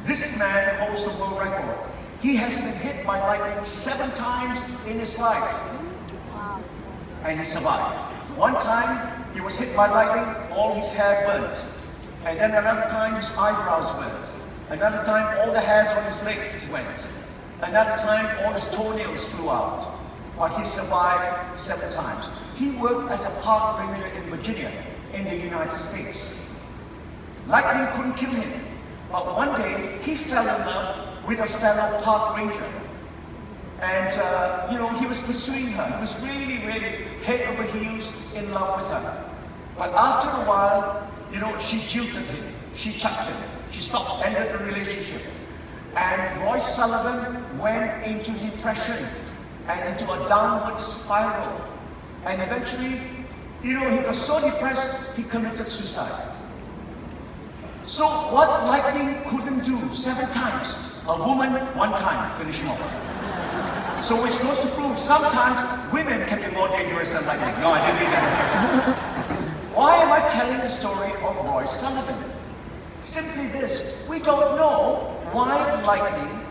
This man holds the world record. He has been hit by lightning 7 times in his life. And he survived. One time, he was hit by lightning, all his hair burnt. And then another time, his eyebrows burnt. Another time, all the hairs on his legs went. Another time, all his toenails flew out. But he survived 7 times. He worked as a park ranger in Virginia, in the United States. Lightning couldn't kill him. But one day, he fell in love with a fellow park ranger. And, he was pursuing her. He was really, really head over heels in love with her. But after a while, she jilted him. She chucked him. She ended the relationship. And Roy Sullivan went into depression and into a downward spiral. And eventually, he got so depressed, he committed suicide. So what lightning couldn't do 7 times, a woman 1 time finished him off. So which goes to prove sometimes women can be more dangerous than lightning. No, I didn't mean that. Why am I telling the story of Roy Sullivan? Simply this: we don't know why lightning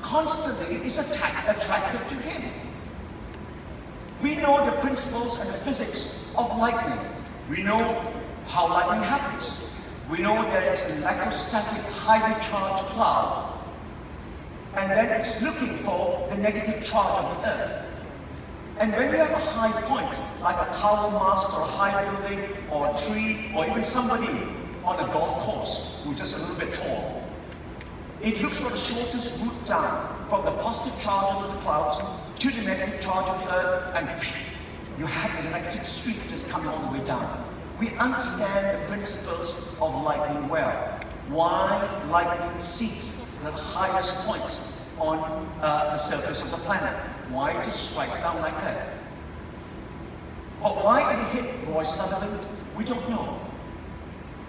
constantly is attracted to him. We know the principles and the physics of lightning. We know how lightning happens. We know that it's an electrostatic, highly charged cloud. And then it's looking for the negative charge of the earth. And when you have a high point, like a tower mast or a high building or a tree or even somebody on a golf course who's just a little bit tall, it looks for the shortest route down from the positive charge of the clouds to the negative charge of the earth, and you have an electric streak just coming all the way down. We understand the principles of lightning well. Why lightning seeks the highest point on the surface of the planet. Why it just strikes down like that. But why it hit Roy Sullivan, we don't know.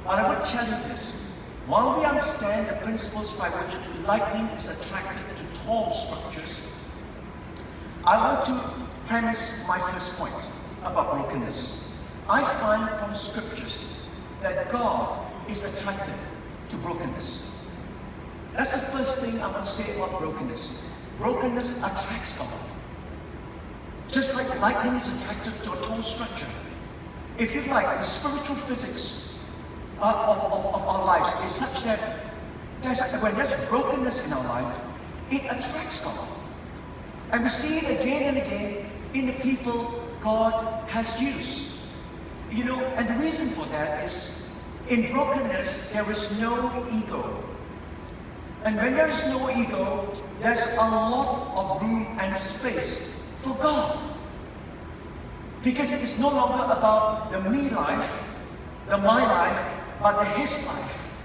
But I would tell you this: while we understand the principles by which lightning is attracted to tall structures, I want to premise my first point about brokenness. I find from scriptures that God is attracted to brokenness. That's the first thing I want to say about brokenness. Brokenness attracts God. Just like lightning is attracted to a tall structure. If you like, the spiritual physics of our lives is such that when there's brokenness in our life, it attracts God. And we see it again and again in the people God has used. And the reason for that is, in brokenness, there is no ego. And when there is no ego, there's a lot of room and space for God. Because it is no longer about the me life, the my life, but the His life.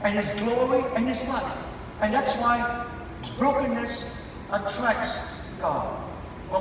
And His glory and His life. And that's why brokenness attracts God.